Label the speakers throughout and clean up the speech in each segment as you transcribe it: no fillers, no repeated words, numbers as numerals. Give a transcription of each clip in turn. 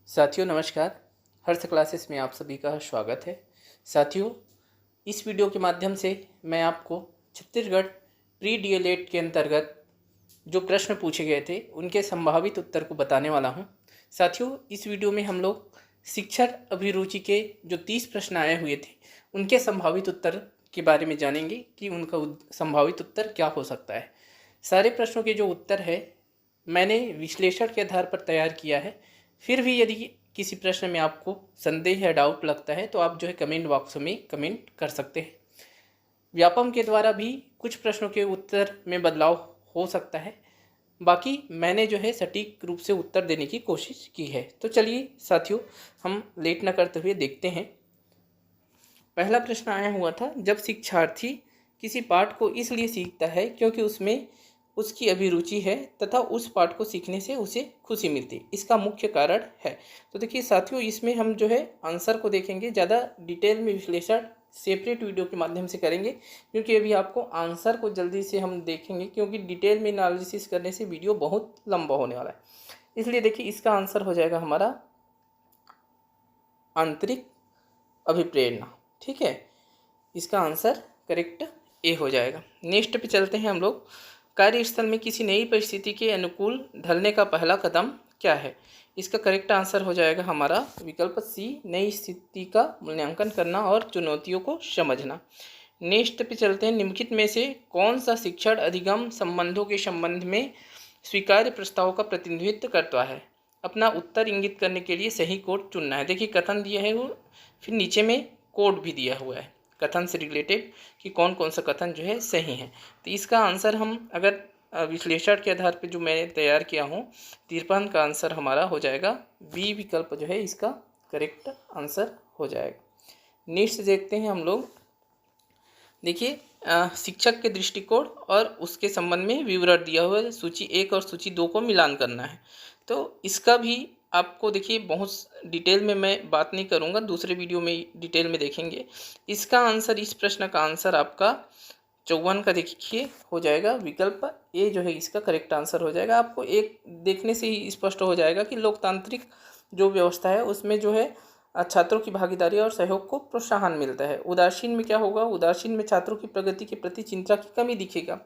Speaker 1: साथियों नमस्कार। हर्ष क्लासेस में आप सभी का स्वागत है। साथियों, इस वीडियो के माध्यम से मैं आपको छत्तीसगढ़ प्री डीएलएड के अंतर्गत जो प्रश्न पूछे गए थे उनके संभावित उत्तर को बताने वाला हूं। साथियों, इस वीडियो में हम लोग शिक्षण अभिरुचि के जो 30 प्रश्न आए हुए थे उनके संभावित उत्तर के बारे में जानेंगे कि उनका संभावित उत्तर क्या हो सकता है। सारे प्रश्नों के जो उत्तर है मैंने विश्लेषण के आधार पर तैयार किया है। फिर भी यदि किसी प्रश्न में आपको संदेह या डाउट लगता है तो आप जो है कमेंट बॉक्स में कमेंट कर सकते हैं। व्यापम के द्वारा भी कुछ प्रश्नों के उत्तर में बदलाव हो सकता है, बाकी मैंने जो है सटीक रूप से उत्तर देने की कोशिश की है। तो चलिए साथियों, हम लेट न करते हुए देखते हैं। पहला प्रश्न आया हुआ था, जब शिक्षार्थी किसी पाठ को इसलिए सीखता है क्योंकि उसमें उसकी अभिरुचि है तथा उस पाठ को सीखने से उसे खुशी मिलती है, इसका मुख्य कारण है। तो देखिए साथियों, इसमें हम जो है आंसर को देखेंगे, ज़्यादा डिटेल में विश्लेषण सेपरेट वीडियो के माध्यम से करेंगे, क्योंकि अभी आपको आंसर को जल्दी से हम देखेंगे, क्योंकि डिटेल में एनालिसिस करने से वीडियो बहुत लंबा होने वाला है। इसलिए देखिए इसका आंसर हो जाएगा हमारा आंतरिक अभिप्रेरणा। ठीक है, इसका आंसर करेक्ट ए हो जाएगा। नेक्स्ट पे चलते हैं हम लोग। कार्यस्थल में किसी नई परिस्थिति के अनुकूल ढलने का पहला कदम क्या है? इसका करेक्ट आंसर हो जाएगा हमारा विकल्प सी, नई स्थिति का मूल्यांकन करना और चुनौतियों को समझना। नेक्स्ट पे चलते हैं, निम्नलिखित में से कौन सा शिक्षण अधिगम संबंधों के संबंध में स्वीकार्य प्रस्ताव का प्रतिनिधित्व करता है? अपना उत्तर इंगित करने के लिए सही कोड चुनना है। देखिए कथन दिया है वो, फिर नीचे में कोड भी दिया हुआ है कथन से रिलेटेड कि कौन कौन सा कथन जो है सही है। तो इसका आंसर हम अगर विश्लेषण के आधार पर जो मैंने तैयार किया हूँ 53 का आंसर हमारा हो जाएगा बी विकल्प जो है इसका करेक्ट आंसर हो जाएगा। नेक्स्ट देखते हैं हम लोग। देखिए शिक्षक के दृष्टिकोण और उसके संबंध में विवरण दिया हुआ है। सूची 1 और सूची 2 को मिलान करना है। तो इसका भी आपको देखिए बहुत डिटेल में मैं बात नहीं करूंगा, दूसरे वीडियो में डिटेल में देखेंगे। इसका आंसर, इस प्रश्न का आंसर आपका 54 का देखिए हो जाएगा विकल्प ए जो है इसका करेक्ट आंसर हो जाएगा। आपको एक देखने से ही स्पष्ट हो जाएगा कि लोकतांत्रिक जो व्यवस्था है उसमें जो है छात्रों की भागीदारी और सहयोग को प्रोत्साहन मिलता है। उदासीन में क्या होगा? उदासीन में छात्रों की प्रगति के प्रति चिंता की कमी दिखेगा।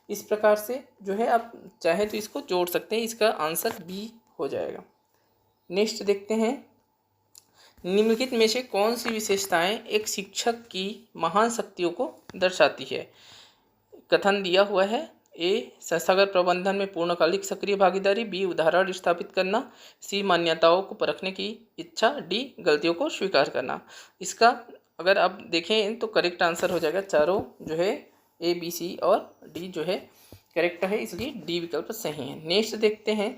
Speaker 1: इस प्रकार से जो है आप चाहे तो इसको जोड़ सकते हैं। इसका आंसर बी हो जाएगा। नेक्स्ट देखते हैं, निम्नलिखित में से कौन सी विशेषताएं एक शिक्षक की महान शक्तियों को दर्शाती है? कथन दिया हुआ है, ए संस्थागत प्रबंधन में पूर्णकालिक सक्रिय भागीदारी, बी उदाहरण स्थापित करना, सी मान्यताओं को परखने की इच्छा, डी गलतियों को स्वीकार करना। इसका अगर आप देखें तो करेक्ट आंसर हो जाएगा चारों जो है ए बी सी और डी जो है करेक्ट है, इसलिए डी विकल्प सही है। नेक्स्ट देखते हैं,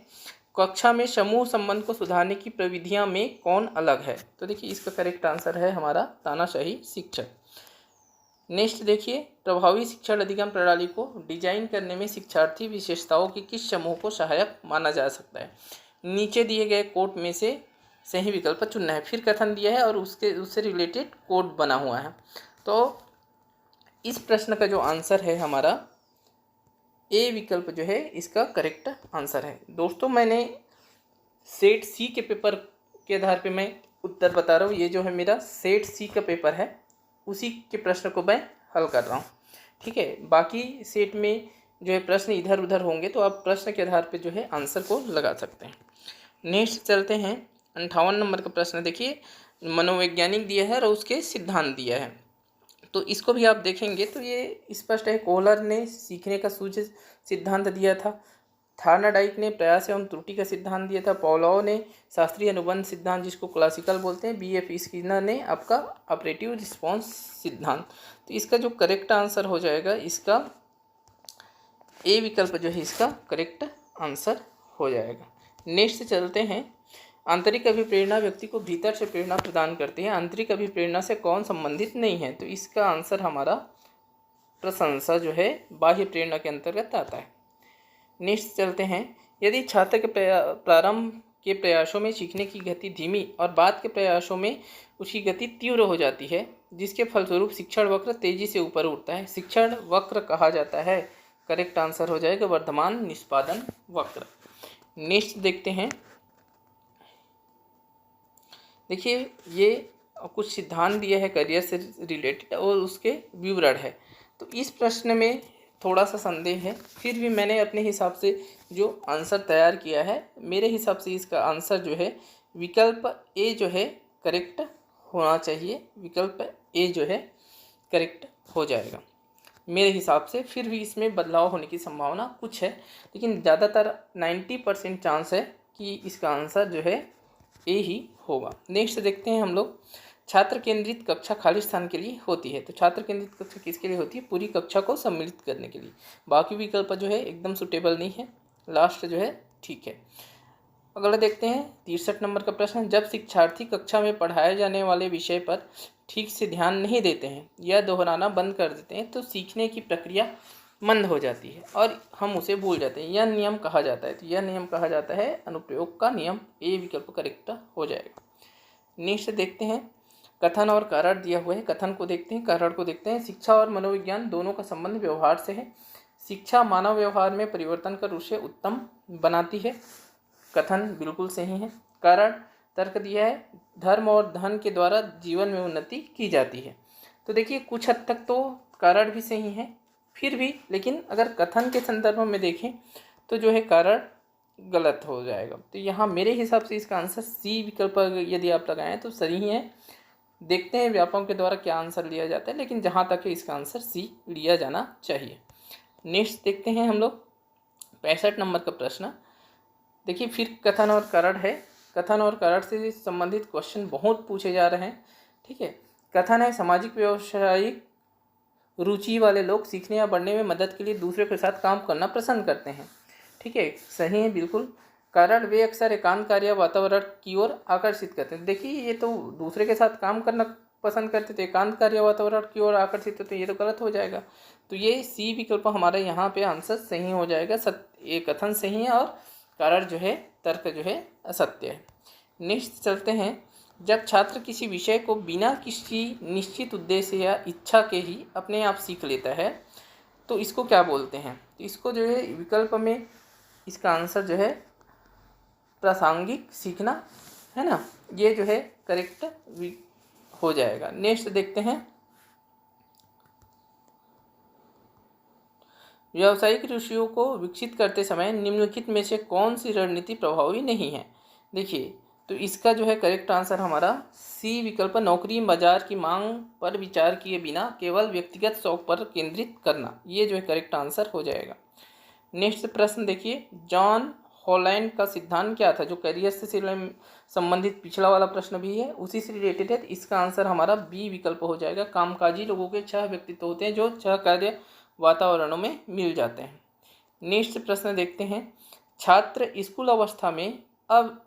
Speaker 1: कक्षा में समूह संबंध को सुधारने की प्रविधियां में कौन अलग है? तो देखिए इसका करेक्ट आंसर है हमारा तानाशाही शिक्षक। नेक्स्ट देखिए, प्रभावी शिक्षण अधिगम प्रणाली को डिजाइन करने में शिक्षार्थी विशेषताओं के किस समूह को सहायक माना जा सकता है? नीचे दिए गए कोड में से सही विकल्प चुनना है। फिर कथन दिया है और उससे रिलेटेड कोड बना हुआ है। तो इस प्रश्न का जो आंसर है हमारा ए विकल्प जो है इसका करेक्ट आंसर है। दोस्तों मैंने सेट सी के पेपर के आधार पे मैं उत्तर बता रहा हूँ। ये जो है मेरा सेट सी का पेपर है, उसी के प्रश्न को मैं हल कर रहा हूँ। ठीक है, बाकी सेट में जो है प्रश्न इधर उधर होंगे तो आप प्रश्न के आधार पे जो है आंसर को लगा सकते हैं। नेक्स्ट चलते हैं, 58 नंबर का प्रश्न देखिए, मनोवैज्ञानिक दिया है और उसके सिद्धांत दिया है। तो इसको भी आप देखेंगे तो ये स्पष्ट है। कोहलर ने सीखने का सूझ सिद्धांत दिया था, थार्नाडाइक ने प्रयास एवं त्रुटि का सिद्धांत दिया था, पॉलोव ने शास्त्रीय अनुबंध सिद्धांत जिसको क्लासिकल बोलते हैं, बी एफ स्किनर ने आपका ऑपरेटिव रिस्पॉन्स सिद्धांत। तो इसका जो करेक्ट आंसर हो जाएगा इसका ए विकल्प जो है इसका करेक्ट आंसर हो जाएगा। नेक्स्ट चलते हैं, आंतरिक अभिप्रेरणा व्यक्ति को भीतर से प्रेरणा प्रदान करती है, आंतरिक अभिप्रेरणा से कौन संबंधित नहीं है? तो इसका आंसर हमारा प्रशंसा जो है बाह्य प्रेरणा के अंतर्गत आता है। नेक्स्ट चलते हैं, यदि छात्र के प्रारंभ के प्रयासों में सीखने की गति धीमी और बाद के प्रयासों में उसकी गति तीव्र हो जाती है, जिसके फलस्वरूप शिक्षण वक्र तेजी से ऊपर उठता है, शिक्षण वक्र कहा जाता है। करेक्ट आंसर हो जाएगा वर्धमान निष्पादन वक्र। नेक्स्ट देखते हैं, देखिए ये कुछ सिद्धांत दिया है करियर से रिलेटेड और उसके विवरण है। तो इस प्रश्न में थोड़ा सा संदेह है, फिर भी मैंने अपने हिसाब से जो आंसर तैयार किया है, मेरे हिसाब से इसका आंसर जो है विकल्प ए जो है करेक्ट होना चाहिए। विकल्प ए जो है करेक्ट हो जाएगा मेरे हिसाब से। फिर भी इसमें बदलाव होने की संभावना कुछ है, लेकिन ज़्यादातर 90% चांस है कि इसका आंसर जो है ए ही होगा। नेक्स्ट देखते हैं हम लोग, छात्र केंद्रित कक्षा खाली स्थान के लिए होती है। तो छात्र केंद्रित कक्षा किसके लिए होती है? पूरी कक्षा को सम्मिलित करने के लिए। बाकी विकल्प जो है एकदम सुटेबल नहीं है, लास्ट जो है ठीक है। अगला देखते हैं 63 नंबर का प्रश्न, जब शिक्षार्थी कक्षा में पढ़ाए जाने वाले विषय पर ठीक से ध्यान नहीं देते हैं या दोहराना बंद कर देते हैं तो सीखने की प्रक्रिया मंद हो जाती है और हम उसे भूल जाते हैं। यह नियम कहा जाता है। तो यह नियम कहा जाता है अनुप्रयोग का नियम। ए विकल्प करेक्ट हो जाएगा। नेक्स्ट देखते हैं, कथन और कारण दिया हुआ है। कथन को देखते हैं, कारण को देखते हैं। शिक्षा और मनोविज्ञान दोनों का संबंध व्यवहार से है। शिक्षा मानव व्यवहार में परिवर्तन कर उसे उत्तम बनाती है। कथन बिल्कुल सही है। कारण तर्क दिया है, धर्म और धन के द्वारा जीवन में उन्नति की जाती है। तो देखिए कुछ हद तक तो कारण भी सही है, फिर भी लेकिन अगर कथन के संदर्भ में देखें तो जो है कारण गलत हो जाएगा। तो यहाँ मेरे हिसाब से इसका आंसर सी विकल्प यदि आप लगाएं तो सही है। देखते हैं व्यापकों के द्वारा क्या आंसर लिया जाता है, लेकिन जहाँ तक है इसका आंसर सी लिया जाना चाहिए। नेक्स्ट देखते हैं हम लोग 65 नंबर का प्रश्न। देखिए फिर कथन और कारण है। कथन और कारण से संबंधित क्वेश्चन बहुत पूछे जा रहे हैं। ठीक है, कथन है, सामाजिक व्यवसायिक रुचि वाले लोग सीखने या बढ़ने में मदद के लिए दूसरे के साथ काम करना पसंद करते हैं। ठीक है, सही है बिल्कुल। कारण, वे अक्सर एकांत कार्य वातावरण की ओर आकर्षित करते हैं। देखिए ये तो दूसरे के साथ काम करना पसंद करते थे, एकांत कार्य वातावरण की ओर आकर्षित होते, ये तो गलत हो जाएगा। तो ये सी विकल्प हमारा यहाँ पे आंसर सही हो जाएगा। ये कथन सही है और कारण जो है तर्क जो है असत्य है। नेक्स्ट चलते हैं, जब छात्र किसी विषय को बिना किसी निश्चित उद्देश्य या इच्छा के ही अपने आप सीख लेता है तो इसको क्या बोलते हैं? तो इसको जो है विकल्प में इसका आंसर जो है प्रासंगिक सीखना है ना, ये जो है करेक्ट हो जाएगा। नेक्स्ट देखते हैं, व्यावसायिक रुचियों को विकसित करते समय निम्नलिखित में से कौन सी रणनीति प्रभावी नहीं है? देखिए तो इसका जो है करेक्ट आंसर हमारा सी विकल्प, नौकरी बाजार की मांग पर विचार किए बिना केवल व्यक्तिगत शौक पर केंद्रित करना, ये जो है करेक्ट आंसर हो जाएगा। नेक्स्ट प्रश्न देखिए, जॉन हॉलैंड का सिद्धांत क्या था? जो करियर से संबंधित पिछला वाला प्रश्न भी है, उसी से रिलेटेड है। तो इसका आंसर हमारा बी विकल्प हो जाएगा। कामकाजी लोगों के 6 व्यक्तित्व होते हैं जो 6 कार्य वातावरणों में मिल जाते हैं। नेक्स्ट प्रश्न देखते हैं, छात्र स्कूल अवस्था में अब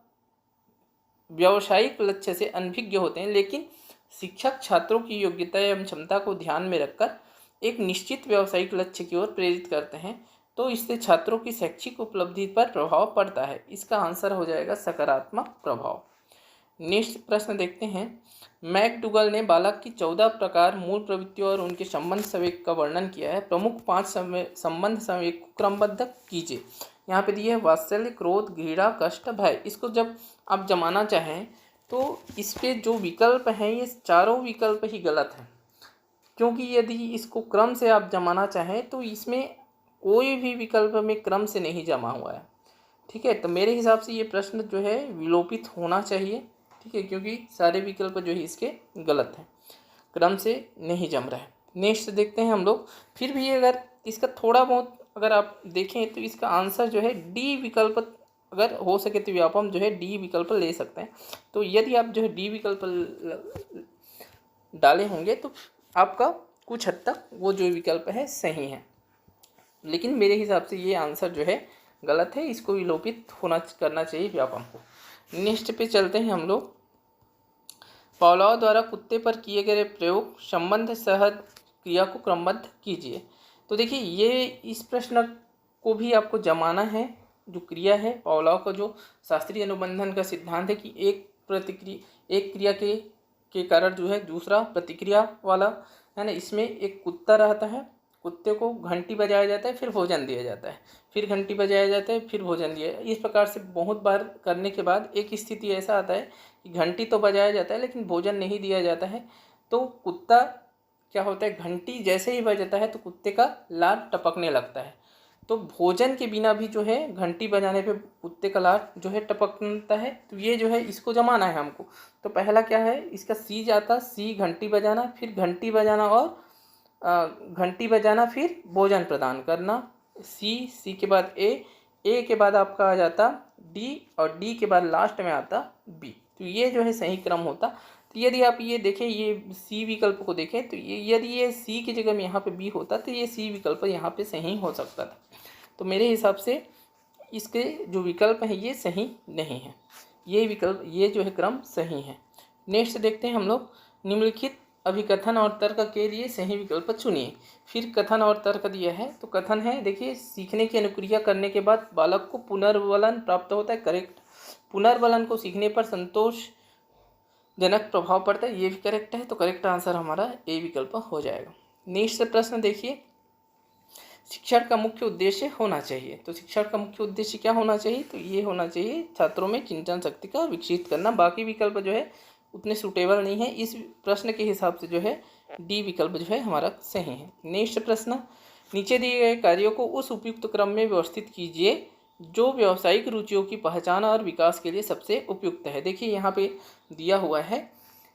Speaker 1: व्यावसायिक लक्ष्य से अनभिज्ञ होते हैं, लेकिन शिक्षक छात्रों की योग्यता एवं क्षमता को ध्यान में रखकर एक निश्चित व्यावसायिक लक्ष्य की ओर प्रेरित करते हैं, तो इससे छात्रों की शैक्षिक उपलब्धि पर प्रभाव पड़ता है। इसका आंसर हो जाएगा सकारात्मक प्रभाव। नेक्स्ट प्रश्न देखते हैं, मैकडूगल ने बालक की 14 प्रकार मूल प्रवृत्तियों और उनके संबंध संवेग का वर्णन किया है। प्रमुख 5 संबंध संवेग को क्रमबद्ध कीजिए। यहाँ पे दिए है वात्सल्य, क्रोध, घृणा, कष्ट, भय। इसको जब आप जमाना चाहें तो इस पे जो विकल्प हैं ये चारों विकल्प ही गलत हैं, क्योंकि यदि इसको क्रम से आप जमाना चाहें तो इसमें कोई भी विकल्प में क्रम से नहीं जमा हुआ है। ठीक है, तो मेरे हिसाब से ये प्रश्न जो है विलोपित होना चाहिए। ठीक है, क्योंकि सारे विकल्प जो है इसके गलत हैं, क्रम से नहीं जम रहा है। नेक्स्ट देखते हैं हम लोग, फिर भी अगर इसका थोड़ा बहुत अगर आप देखें तो इसका आंसर जो है डी विकल्प, अगर हो सके तो आप हम जो है डी विकल्प ले सकते हैं। तो यदि आप जो है डी विकल्प डाले होंगे तो आपका कुछ हद तक वो जो विकल्प है सही है, लेकिन मेरे हिसाब से ये आंसर जो है गलत है। इसको विलोपित होना करना चाहिए व्यापक को। नेक्स्ट पे चलते हैं हम लोग, पावलोव द्वारा कुत्ते पर किए गए प्रयोग संबंध सहज क्रिया को क्रमबद्ध कीजिए। तो देखिए ये इस प्रश्न को भी आपको जमाना है। जो क्रिया है, पावलोव का जो शास्त्रीय अनुबंधन का सिद्धांत है कि एक क्रिया के कारण जो है दूसरा प्रतिक्रिया वाला है ना, इसमें एक कुत्ता रहता है, कुत्ते को घंटी बजाया जाता है, फिर भोजन दिया जाता है, फिर घंटी बजाया जाता है, फिर भोजन दिया। इस प्रकार से बहुत बार करने के बाद एक स्थिति ऐसा आता है कि घंटी तो बजाया जाता है लेकिन भोजन नहीं दिया जाता है। तो कुत्ता क्या होता है, घंटी जैसे ही बजता है तो कुत्ते का लार टपकने लगता है। तो भोजन के बिना भी जो है घंटी बजाने पे कुत्ते का लार जो है टपकता है। तो ये जो है इसको जमाना है हमको। तो पहला क्या है, इसका सी जाता, सी घंटी बजाना, फिर घंटी बजाना और घंटी बजाना, फिर भोजन प्रदान करना। सी के बाद ए के बाद आपका आ जाता डी, और डी के बाद लास्ट में आता बी। तो ये जो है सही क्रम होता। तो यदि आप ये देखें, ये सी विकल्प को देखें, तो ये यदि ये सी की जगह में यहाँ पे बी होता तो ये सी विकल्प यहाँ पे सही हो सकता था। तो मेरे हिसाब से इसके जो विकल्प हैं ये सही नहीं है, ये विकल्प, ये जो है क्रम सही है। नेक्स्ट देखते हैं हम लोग, निम्नलिखित अभिकथन और तर्क के लिए सही विकल्प चुनिए। फिर कथन और तर्क दिया है। तो कथन है, देखिए, सीखने की अनुक्रिया करने के बाद बालक को पुनर्बलन प्राप्त होता है, करेक्ट। पुनर्बलन को सीखने पर संतोषजनक प्रभाव पड़ता है, ये भी करेक्ट है। तो करेक्ट आंसर हमारा ए विकल्प हो जाएगा। नेक्स्ट प्रश्न देखिए, शिक्षण का मुख्य उद्देश्य होना चाहिए। तो शिक्षण का मुख्य उद्देश्य क्या होना चाहिए, तो ये होना चाहिए छात्रों में चिंतन शक्ति का विकसित करना। बाकी विकल्प जो है उतने सूटेबल नहीं है। इस प्रश्न के हिसाब से जो है डी विकल्प जो है हमारा सही है। नेक्स्ट प्रश्न, नीचे दिए गए कार्यों को उस उपयुक्त क्रम में व्यवस्थित कीजिए जो व्यावसायिक रुचियों की पहचान और विकास के लिए सबसे उपयुक्त है। देखिए यहाँ पे दिया हुआ है,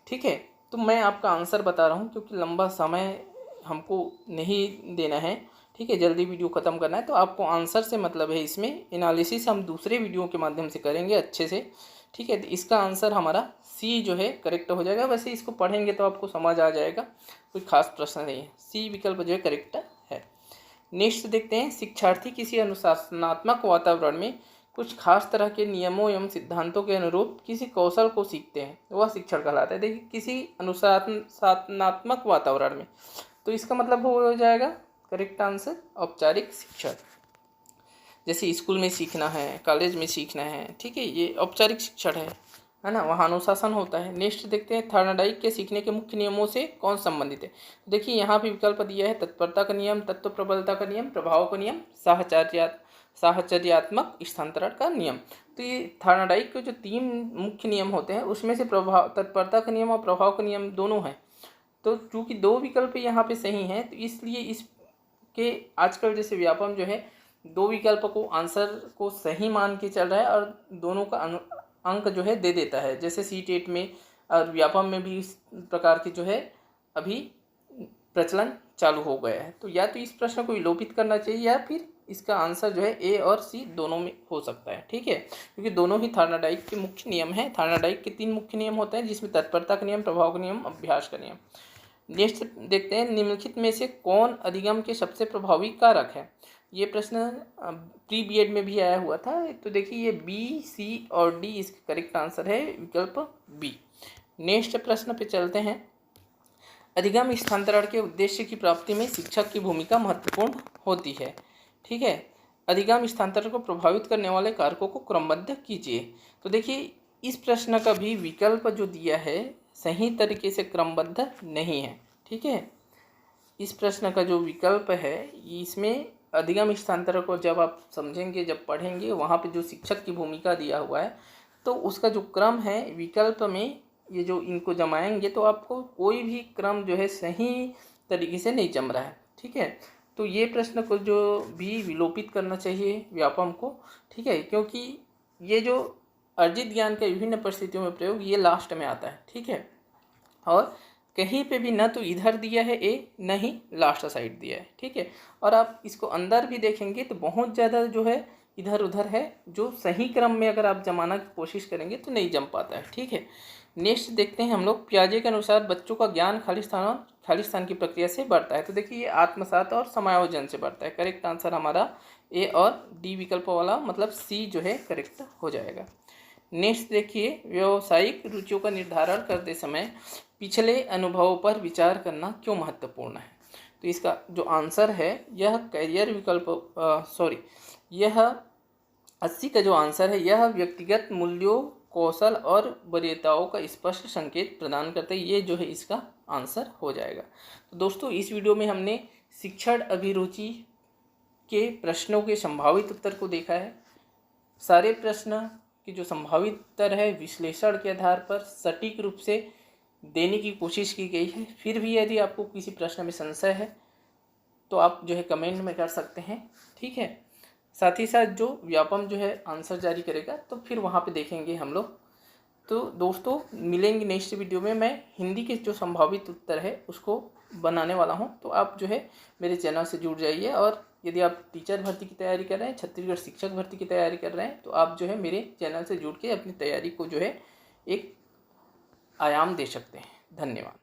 Speaker 1: ठीक है। तो मैं आपका आंसर बता रहा हूँ क्योंकि लंबा समय हमको नहीं देना है, ठीक है, जल्दी वीडियो ख़त्म करना है। तो आपको आंसर से मतलब है, इसमें एनालिसिस हम दूसरे वीडियो के माध्यम से करेंगे अच्छे से, ठीक है। तो इसका आंसर हमारा सी जो है करेक्ट हो जाएगा। वैसे इसको पढ़ेंगे तो आपको समझ आ जाएगा, कोई खास प्रश्न नहीं है। सी विकल्प जो है करेक्ट है। नेक्स्ट देखते हैं, शिक्षार्थी किसी अनुशासनात्मक वातावरण में कुछ खास तरह के नियमों एवं सिद्धांतों के अनुरूप किसी कौशल को सीखते हैं, वह शिक्षण कहलाता है। देखिए, किसी अनुशासनात्मक वातावरण में, तो इसका मतलब हो जाएगा करेक्ट आंसर औपचारिक शिक्षण। जैसे स्कूल में सीखना है, कॉलेज में सीखना है, ठीक है, ये औपचारिक शिक्षण है ना, वहाँ अनुशासन होता है। नेक्स्ट देखते हैं, थॉर्नडाइक के सीखने के मुख्य नियमों से कौन संबंधित है। देखिए यहाँ पे विकल्प दिया है, तत्परता का नियम, तत्व प्रबलता का नियम, प्रभाव का नियम, साहचर्यात्मक स्थानांतरण का नियम। तो ये थॉर्नडाइक के जो 3 मुख्य नियम होते हैं उसमें से तत्परता का नियम और प्रभाव का नियम दोनों हैं। तो चूँकि 2 विकल्प यहाँ पे सही हैं, तो इसलिए इसके आजकल जैसे व्यापम जो है 2 विकल्प को आंसर को सही मान के चल रहा है और दोनों का अंक जो है दे देता है। जैसे सीटेट में और व्यापम में भी इस प्रकार की जो है अभी प्रचलन चालू हो गया है। तो या तो इस प्रश्न को विलोपित करना चाहिए या फिर इसका आंसर जो है ए और सी दोनों में हो सकता है, ठीक है, क्योंकि दोनों ही थॉर्नडाइक के मुख्य नियम हैं। थॉर्नडाइक के 3 मुख्य नियम होते हैं जिसमें तत्परता का नियम, प्रभाव का नियम, अभ्यास का नियम। नेक्स्ट देखते हैं, निम्नलिखित में से कौन अधिगम के सबसे प्रभावी कारक है। ये प्रश्न प्री बीएड में भी आया हुआ था। तो देखिए ये बी, सी और डी इसका करेक्ट आंसर है विकल्प बी। नेक्स्ट प्रश्न पे चलते हैं, अधिगम स्थानांतरण के उद्देश्य की प्राप्ति में शिक्षक की भूमिका महत्वपूर्ण होती है, ठीक है। अधिगम स्थानांतरण को प्रभावित करने वाले कारकों को क्रमबद्ध कीजिए। तो देखिए इस प्रश्न का भी विकल्प जो दिया है सही तरीके से क्रमबद्ध नहीं है, ठीक है। इस प्रश्न का जो विकल्प है इसमें अधिगम स्थानांतरण को जब आप समझेंगे, जब पढ़ेंगे, वहाँ पे जो शिक्षक की भूमिका दिया हुआ है तो उसका जो क्रम है विकल्प में ये जो इनको जमाएंगे तो आपको कोई भी क्रम जो है सही तरीके से नहीं जम रहा है, ठीक है। तो ये प्रश्न को जो भी विलोपित करना चाहिए व्यापम को, ठीक है, क्योंकि ये जो अर्जित ज्ञान के विभिन्न परिस्थितियों में प्रयोग ये लास्ट में आता है, ठीक है। और कहीं पे भी न तो इधर दिया है ए, न ही लास्ट साइड दिया है, ठीक है। और आप इसको अंदर भी देखेंगे तो बहुत ज़्यादा जो है इधर उधर है, जो सही क्रम में अगर आप जमाना की कोशिश करेंगे तो नहीं जम पाता है, ठीक है। नेक्स्ट देखते हैं हम लोग, पियाजे के अनुसार बच्चों का ज्ञान खालिस्तान की प्रक्रिया से बढ़ता है। तो देखिए ये आत्मसात और समायोजन से बढ़ता है। करेक्ट आंसर हमारा ए और डी विकल्प वाला मतलब सी जो है करेक्ट हो जाएगा। नेक्स्ट देखिए, व्यावसायिक रुचियों का निर्धारण करते समय पिछले अनुभवों पर विचार करना क्यों महत्वपूर्ण है। तो इसका जो आंसर है यह कैरियर विकल्प यह 80 का जो आंसर है यह व्यक्तिगत मूल्यों, कौशल और वरीयताओं का स्पष्ट संकेत प्रदान करते हैं। ये जो है इसका आंसर हो जाएगा। तो दोस्तों इस वीडियो में हमने शिक्षण अभिरुचि के प्रश्नों के संभावित उत्तर को देखा है। सारे प्रश्न के जो संभावित उत्तर है विश्लेषण के आधार पर सटीक रूप से देने की कोशिश की गई है। फिर भी यदि आपको किसी प्रश्न में संशय है तो आप जो है कमेंट में कर सकते हैं, ठीक है। साथ ही साथ जो व्यापम जो है आंसर जारी करेगा तो फिर वहाँ पे देखेंगे हम लोग। तो दोस्तों मिलेंगे नेक्स्ट वीडियो में। मैं हिंदी के जो संभावित उत्तर है उसको बनाने वाला हूँ, तो आप जो है मेरे चैनल से जुड़ जाइए। और यदि आप टीचर भर्ती की तैयारी कर रहे हैं, छत्तीसगढ़ शिक्षक भर्ती की तैयारी कर रहे हैं, तो आप जो है मेरे चैनल से जुड़ के अपनी तैयारी को जो है एक आयाम दे सकते हैं। धन्यवाद।